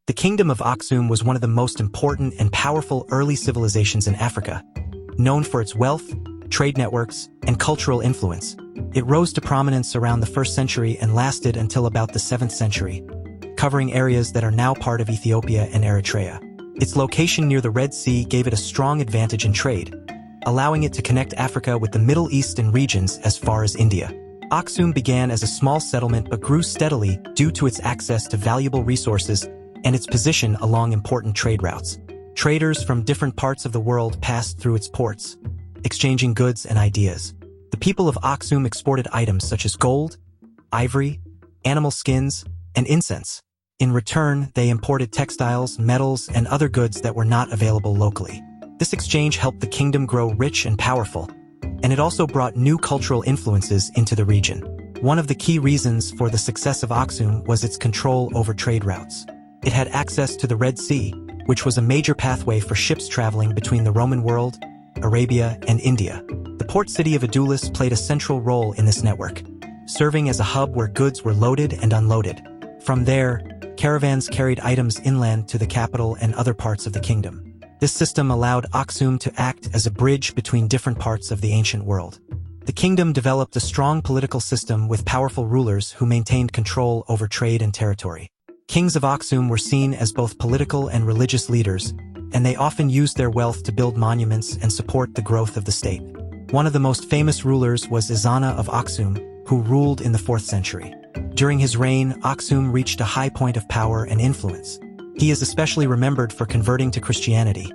The Kingdom of Aksum was one of the most important and powerful early civilizations in Africa, known for its wealth, trade networks, and cultural influence. It rose to prominence around the 1st century and lasted until about the 7th century, covering areas that are now part of Ethiopia and Eritrea. Its location near the Red Sea gave it a strong advantage in trade, allowing it to connect Africa with the Middle East and regions as far as India. Aksum began as a small settlement but grew steadily due to its access to valuable resources and its position along important trade routes. Traders from different parts of the world passed through its ports, exchanging goods and ideas. The people of Aksum exported items such as gold, ivory, animal skins, and incense. In return, they imported textiles, metals, and other goods that were not available locally. This exchange helped the kingdom grow rich and powerful, and it also brought new cultural influences into the region. One of the key reasons for the success of Aksum was its control over trade routes. It had access to the Red Sea, which was a major pathway for ships traveling between the Roman world, Arabia, and India. The port city of Obelisks played a central role in this network, serving as a hub where goods were loaded and unloaded. From there, caravans carried items inland to the capital and other parts of the kingdom. This system allowed Aksum to act as a bridge between different parts of the ancient world. The kingdom developed a strong political system with powerful rulers who maintained control over trade and territory. Kings of Aksum were seen as both political and religious leaders, and they often used their wealth to build monuments and support the growth of the state. One of the most famous rulers was Ezana of Aksum, who ruled in the 4th century. During his reign, Aksum reached a high point of power and influence. He is especially remembered for converting to Christianity,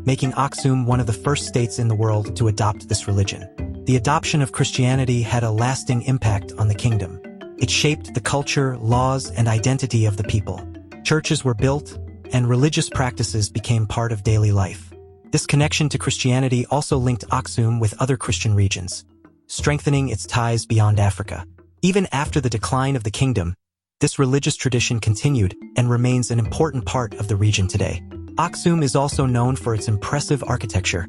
making Aksum one of the first states in the world to adopt this religion. The adoption of Christianity had a lasting impact on the kingdom. It shaped the culture, laws, and identity of the people. Churches were built, and religious practices became part of daily life. This connection to Christianity also linked Aksum with other Christian regions, strengthening its ties beyond Africa. Even after the decline of the kingdom, this religious tradition continued and remains an important part of the region today. Aksum is also known for its impressive architecture,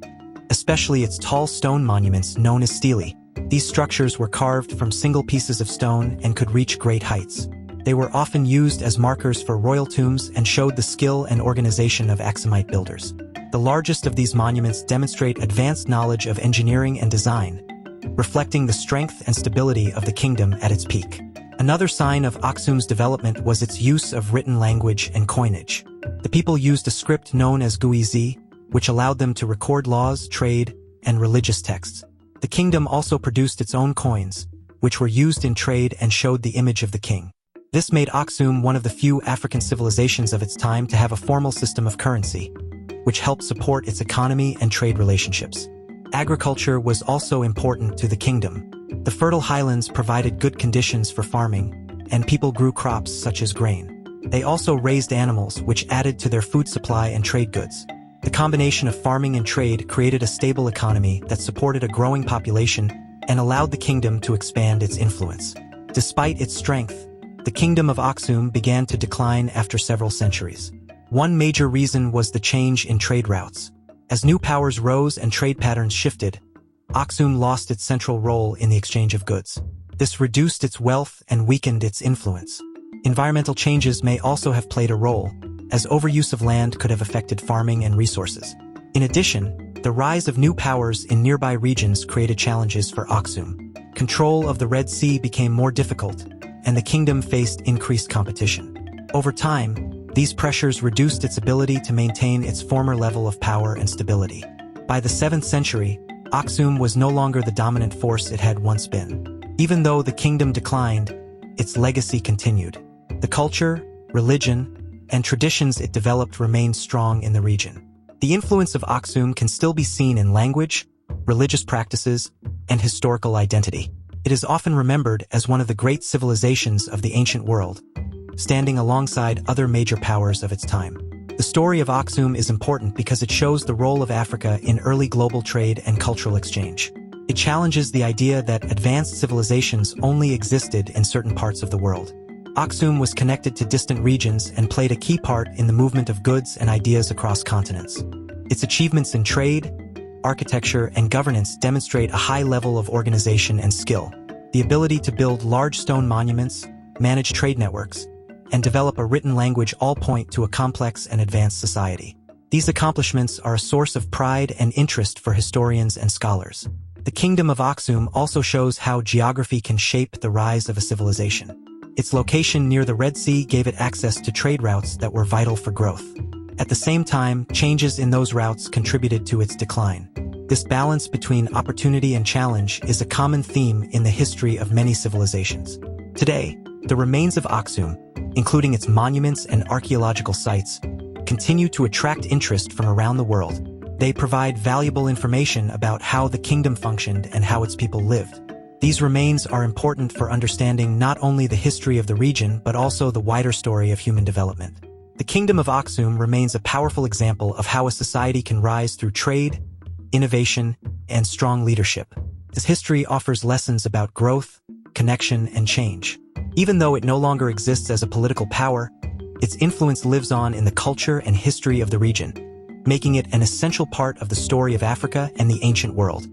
especially its tall stone monuments known as stelae. These structures were carved from single pieces of stone and could reach great heights. They were often used as markers for royal tombs and showed the skill and organization of Aksumite builders. The largest of these monuments demonstrate advanced knowledge of engineering and design, reflecting the strength and stability of the kingdom at its peak. Another sign of Aksum's development was its use of written language and coinage. The people used a script known as Guizi, which allowed them to record laws, trade, and religious texts. The kingdom also produced its own coins, which were used in trade and showed the image of the king. This made Aksum one of the few African civilizations of its time to have a formal system of currency, which helped support its economy and trade relationships. Agriculture was also important to the kingdom. The fertile highlands provided good conditions for farming, and people grew crops such as grain. They also raised animals, which added to their food supply and trade goods. The combination of farming and trade created a stable economy that supported a growing population and allowed the kingdom to expand its influence. Despite its strength, the Kingdom of Aksum began to decline after several centuries. One major reason was the change in trade routes. As new powers rose and trade patterns shifted, Aksum lost its central role in the exchange of goods. This reduced its wealth and weakened its influence. Environmental changes may also have played a role, as overuse of land could have affected farming and resources. In addition, the rise of new powers in nearby regions created challenges for Aksum. Control of the Red Sea became more difficult, and the kingdom faced increased competition. Over time, these pressures reduced its ability to maintain its former level of power and stability. By the 7th century, Aksum was no longer the dominant force it had once been. Even though the kingdom declined, its legacy continued. The culture, religion, and traditions it developed remained strong in the region. The influence of Aksum can still be seen in language, religious practices, and historical identity. It is often remembered as one of the great civilizations of the ancient world, standing alongside other major powers of its time. The story of Aksum is important because it shows the role of Africa in early global trade and cultural exchange. It challenges the idea that advanced civilizations only existed in certain parts of the world. Aksum was connected to distant regions and played a key part in the movement of goods and ideas across continents. Its achievements in trade, architecture, and governance demonstrate a high level of organization and skill. The ability to build large stone monuments, manage trade networks, and develop a written language all point to a complex and advanced society. These accomplishments are a source of pride and interest for historians and scholars. The Kingdom of Aksum also shows how geography can shape the rise of a civilization. Its location near the Red Sea gave it access to trade routes that were vital for growth. At the same time, changes in those routes contributed to its decline. This balance between opportunity and challenge is a common theme in the history of many civilizations. Today, the remains of Aksum, including its monuments and archaeological sites, continue to attract interest from around the world. They provide valuable information about how the kingdom functioned and how its people lived. These remains are important for understanding not only the history of the region but also the wider story of human development. The Kingdom of Aksum remains a powerful example of how a society can rise through trade, innovation, and strong leadership. This history offers lessons about growth, connection, and change. Even though it no longer exists as a political power, its influence lives on in the culture and history of the region, making it an essential part of the story of Africa and the ancient world.